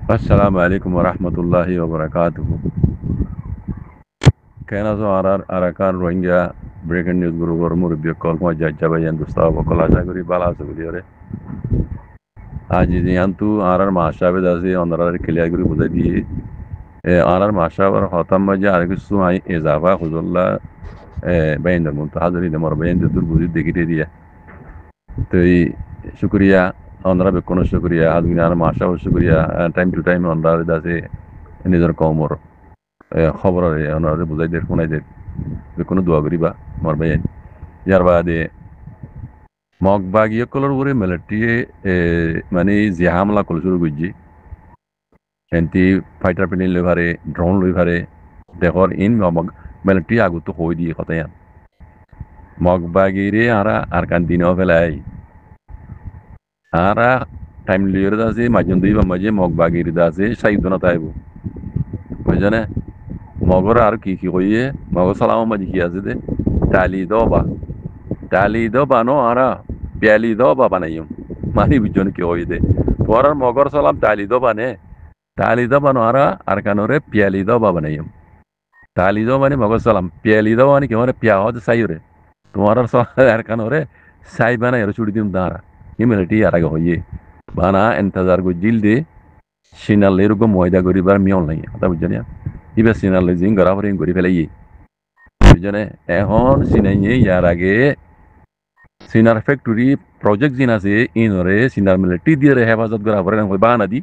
Assalamu alaikum wa rahmatullahi wa barakatuhu. Kena so arakan Rohingya breaking news guru gor murubbi kol mo jajjaba yan Gustavo kola jaguri bala saguri ore. Aji yantu arar mahashabe dasi onarar kiliya guri budadi arar mahashabar khatam maja arkisu ai izafa khuzulla bayin der muntahadri de mor bayin de dur budi dekite dia. To shukriya onara bekono shukriya admi arar mahashab shukriya time to time onarar dasi নিজের কমর খবর ওনারা বুঝাই দের শোনাই দের কোনো দোয়া করিবা মর ভাই ইয়ার বাদে মগবাগিয়ে কলর উপরে মিলিটারি মানে যে হামলা কল শুরু করছি এনটি ফাইটার প্লেন লই পারে ড্রোন লই পারে দেখর ইন মিলিটারি আগত হই দিয়ে কথায়ান মগবাগিরে আরা আর কান দিনও ফেলাই আরা টাইম লিয়ের আছে মাঝন দুই বা মাঝে মগবাগির আছে সাইদনা তাইব বুঝনে মগর আর কি কি কইয়ে মগর সালাম মাঝে কি আছে দে টালি দবা no ara piali doba banayum mani bijon ki oyde torar mogor salam tali doba ne tali doba no ara arkanore piali doba banayum tali doba ni mogor salam piali doba ni kemore pia hod sayure torar salam arkanore sai bana yero chudi dim dara immunity araga hoye bana intazar go jilde sinal lerugo moida goribar mion lai ata bujania ibe sinal le jing garabare gori felai bujane ehon sinanye yar age সিনার factory project জিন আছে ইনরে সিনার military দিয়ে হেফাজত করা পরে হই বানা দি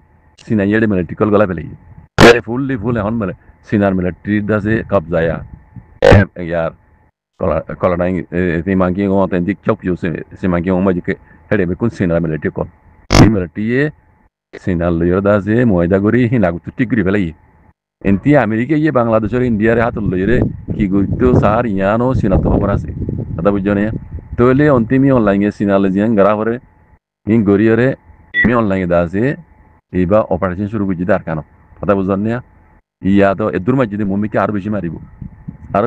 সিনা ইয়েডে military call গলা ফেলাই আরে ফুল এখন মানে সিনার মিলিটারি দাসে কবজায়া ইয়ার কলা নাই তে মাঙ্কি গো অথেন্টিক চপ ইউ সে মাঙ্কি গো মাজি কে হেডে বেকুন সিনার মিলিটারি কল মিলিটারি সিনার লইর দাসে ময়দা গরি হিনাগু টিগরি ফেলাই এনতি আমেরিকা ইয়ে বাংলাদেশের ইন্ডিয়ার হাত লইরে কি গইতো সার ইয়ানো সিনাতো খবর আছে কথা বুঝজনে Tole ontimi online sinale jian gara hore in goriore mi online dase iba operation shuru guji dar kano kata buzanne iya to edur majide mummi ke aro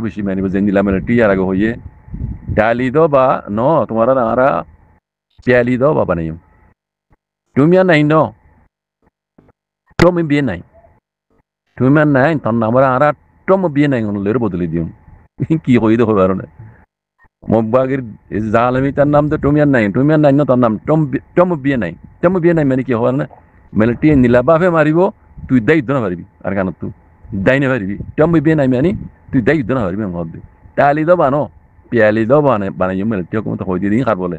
beshi maribo zendi lamela ti arago hoye dali do ba no tomara ara piali do ba banayum tumia nai no tomi bien nai tumia nai ton namara ara tom bien nai on lero bodoli dium ki hoye do hobarone মগবাগির জালামি তার নাম তো টুমিয়ান নাই ন তার নাম Tom বিয়ে নাই মানে কি হওয়ার না মেলেটি নীলাবাফে মারিব তুই দায়ী না পারিবি আর কানত তুই দায়ী না পারিবি টম বিয়ে নাই মানে তুই দায়ী না পারিবি মদ তালি দ বানো পিয়ালি দ বানাই মেলেটি কমতে হই দিয়ে খার বলে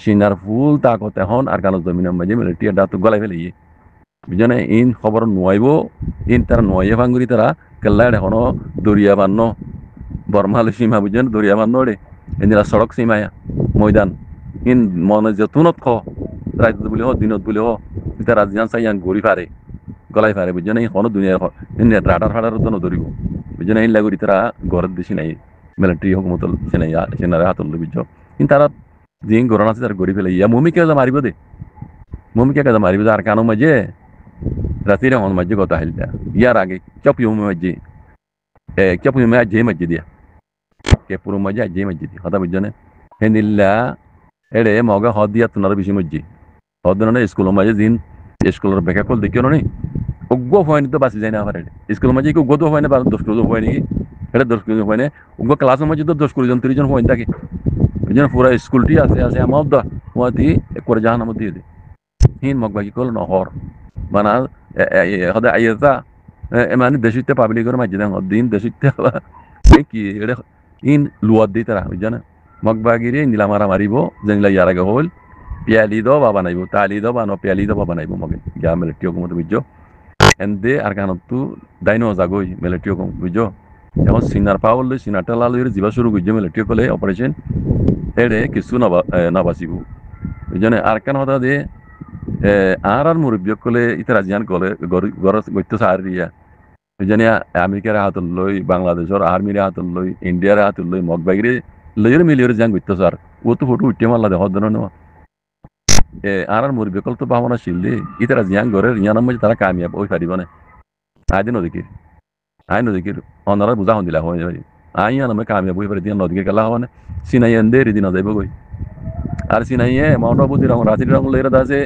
সিনার ফুল তাকত এখন আর কানত জমিনের মাঝে মেলেটি ডাত গলাই ফেলে বুঝনে ইন খবর নোয়াইব ইন তারা নোয়াইয়ে ভাঙ্গুরি তারা কেল্লা এখনো দরিয়া বান্ন বর্মালে সীমা বুঝছেন দরিয়া বান্নরে এদিরা সড়ক সীমায়া ময়দান ইন মনে যতুনত খ রাত বলে হ দিনত বলে হ এটা রাজিয়ান সাইয়ান গড়ি পারে গলাই পারে বুঝছেন এই কোনো দুনিয়া ইন রাডার ফাডার জন্য ধরিব বুঝছেন এই লাগি তারা ঘরের দেশি নাই মিলিটারি হুকুমতল সেনাই সেনারে হাতল বুঝছ ইন তারা জিং গরণ আছে তার গড়ি ফেলে ইয়া মুমিকে মারিব দে মুমিকে কাজা মারিব আর কানো মাঝে রাতিরে হন মাঝে কথা হাইলটা ইয়ার আগে চপিও মাঝে চপিও মাঝে দিয়া ke puru maja je majidi hada bujjane hendilla ede moga hodiya tunar bishi majji hodona school maja din school beka kol dekyo ni uggo hoyni to basi jaina afare school maja ko godo hoyne ba 10 kilo hoyni ede 10 kilo hoyne uggo class maja to 10 kilo jon 30 jon hoyn take bujjane pura school ti ase amabda wati ekor jahana moddi de hin mogba ki kol no hor bana hada ayata emani deshite public or majida din deshite ki ede in luat di tara ujana magbagiri nilamara maribo jengla yaraga hol piali do baba naibo tali do bano piali do baba naibo moge ya meletio ko bijo ende arkanatu daino jagoi meletio ko bijo এখন সিনার Powell সিনাটা লালের জিবা শুরু করছে মেলেটিও কলে operation এড়ে কিছু না বাঁচিব বুঝনে আর কেন হতা দে আর মুরব্বী কলে ইতারা জিয়ান কলে গর গত্য সারিয়া বুঝনে আমেরিকার হাতল লই বাংলাদেশের আর্মির হাতল লই ইন্ডিয়ার হাতল লই মগবাগিরে লইর মিলিয়র জিয়ান গত্য সার ও তো ফটো উঠে মারলা দেহ ধরন আর মুরব্বী কল তো ভাবনা শিললে ইতারা জিয়ান গরের ইয়ানার মধ্যে তারা কামিয়াব ওই পারিব না আইদিন ওদিকে আই নদীকে অনারা বুঝা হন দিলা হয় যাবে আই আনামে কামিয়াব হই পারে দিন নদীকে গেলা হওয়া না সিনাই এন্দে রিদিন যাইব গই আর সিনাইয়ে মাউন্ট আবু দিরাম রাতি রং লইরা দাসে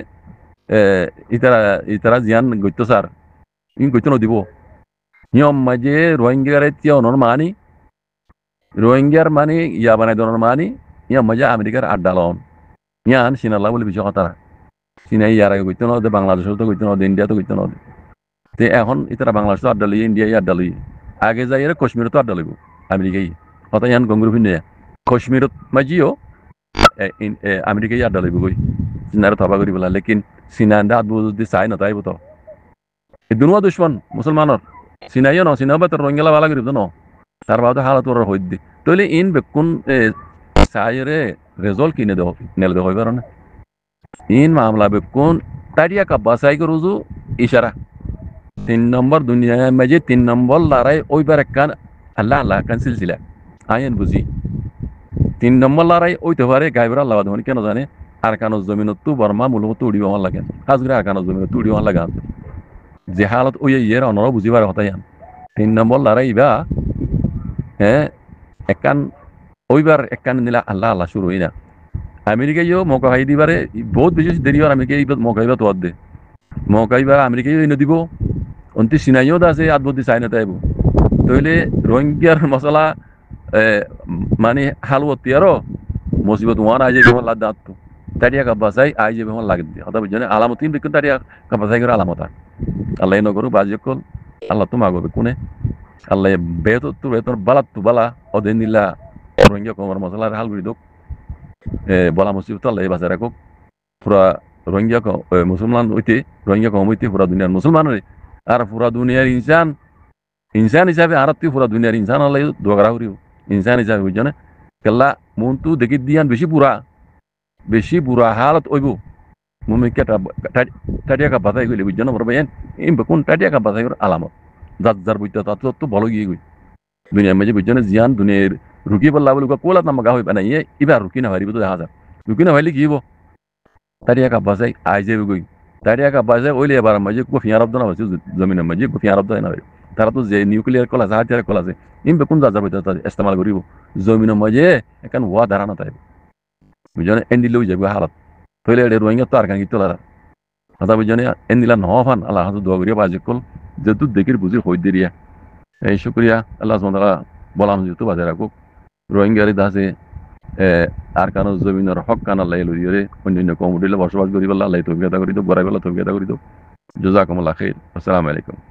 ইতারা ইতারা জিয়ান গইতো স্যার ইন গইতো নদিব নিয়ম মাঝে রোহিঙ্গারে তিয়া অনর মানি রোহিঙ্গার মানি ইয়া বানাই দনের মানি ইয়া মাঝে আমেরিকার আড্ডা লন ইয়ান সিনাল্লা বলে বিষয় কথা চীনাই ইয়ার আগে গইতো নদে বাংলাদেশেও তো গইতো নদে ইন্ডিয়া তো গইতো নদে তে এখন ইতারা বাংলাদেশ আড্ডা লইয়ে ইন্ডিয়ায় আড্ডা লইয়ে আগে যাই এরা কাশ্মীরতো আড্ডা লইব আমেরিকাই কথা ইয়ান গঙ্গুর ভিন্ন কাশ্মীরত মাঝিও আমেরিকাই আড্ডা লইব গই চীনারে থবা করি বলা লেকিন চীনা আদবু যদি চাই নতাইব তো এই দুনুয়া দুশ্মন মুসলমানৰ চিনাইও ন চিনাও বা তোর রোহিঙ্গালা বালা করিব ন তার বাদে হালত ওর হইত দি তইলে ইন বেকুন চাইরে রেজল্ট কিনে দেও নেলে দেও হইবার না ইন মামলা বেকুন তারিয়া কা বাসাই করুজু ইশারা 3 নম্বর দুনিয়া মাঝে 3 নম্বর লড়াই ওইবার একখান আল্লাহ আল্লাহ কান সিলসিলা আইন বুঝি 3 নম্বর লড়াই ওইতে পারে গাইবার আল্লাহ ধন কেন জানে আর কানো জমিনত বর্মা মূলত উড়িব আমার লাগে আজকে আর কানো জমিনত উড়িব আমার লাগে যে হালত ওই ইয়ের অনর বুঝিবার কথা ইয়ান 3 নম্বর লড়াই বা হ্যাঁ একখান ওইবার একখান নিলা আল্লাহ আল্লাহ শুরু হই না আমেরিকাইও মকাই দিবারে বহুত বেশি দেরি হওয়ার আমেরিকাই মকাইবা তোয়ার দে মকাইবার আমেরিকাইও এনে দিব অন্তি সিনাইও আছে আদবদি চাই না তাইব তইলে রোহিঙ্গার মশলা মানে হালুয়তি আরো মুসিবত ওয়ান আই যাবে লাদ দাঁত তারিয়া কাবাসাই আই যাবে লাগে দিয়ে হতা বুঝনে আলামতিন বিকুন তারিয়া কাবাসাই করে আলামতা আল্লাহ নগরু বাজিকল আল্লাহ তো মাগবে কোনে আল্লাহ বেত তো বেতন বালাত তো বালা ওদের নিলা রোহিঙ্গা কমর মশলার হাল গুড়ি দোক বলা মুসিবত আল্লাহ বাজার রাখুক পুরা রোহিঙ্গা মুসলমান হইতে রোহিঙ্গা কম হইতে পুরা দুনিয়ার মুসলমান আর পুরা দুনিয়ার ইনসান ইনসান হিসাবে আর তুই পুরা দুনিয়ার ইনসান আল্লাহ দোগরা করিব ইনসান হিসাবে বুঝছো না কেলা মন তু দেখি দিয়ান বেশি বুড়া হালত ওইব মুমি কেটা টাটিয়া কা বাতাই গইলে বুঝছো না বড় ভাই এম কোন টাটিয়া কা বাতাই আলামত যার যার বুঝতে তা তো ভালো গিয়ে গই দুনিয়ার মাঝে বুঝছো না জিয়ান দুনিয়ার রুকি বললা বলে কোলা নামা গা হইবা না ইয়ে ইবার রুকি না হারিব তো দেখা যায় রুকি না হইলে কি হইব টাটিয়া কা বাসাই আই যাবে গই টাটিয়া কা বাসাই ওইলে এবার মাঝে কফি আরব না হচ্ছে জমিনের মাঝে কফি আরব না হয় তারা তো যে নিউক্লিয়ার কল আছে হাতিয়ার কল আছে ইম কোন যার যার বুঝতে ইস্তেমাল করিব জমিনের মাঝে এখন ওয়া ধারণা তাই বুঝছো না এন্ডিলেও যাবে হালত তইলে এডে রোহিঙ্গা তো আর কান গিতো লারা কথা বুঝছো না এন্ডিলা নহফান আল্লাহ হাতু দোয়া করিয়া বাজিকল যেহেতু দেখির বুঝির হই দেরিয়া এই শুক্রিয়া আল্লাহ সুবহানাহু বলাম যেহেতু বাজে রাখুক রোহিঙ্গারি দাসে আর কানো জমিনের হক কান আল্লাহ লইরে অন্যান্য কমিউনিটিলে বসবাস করি বললা আল্লাহ তৌফিক আতা করি দো গড়াই বলা তৌফিক আতা করি দো জাযাকুমুল্লাহ খাইর আসসালামু আলাইকুম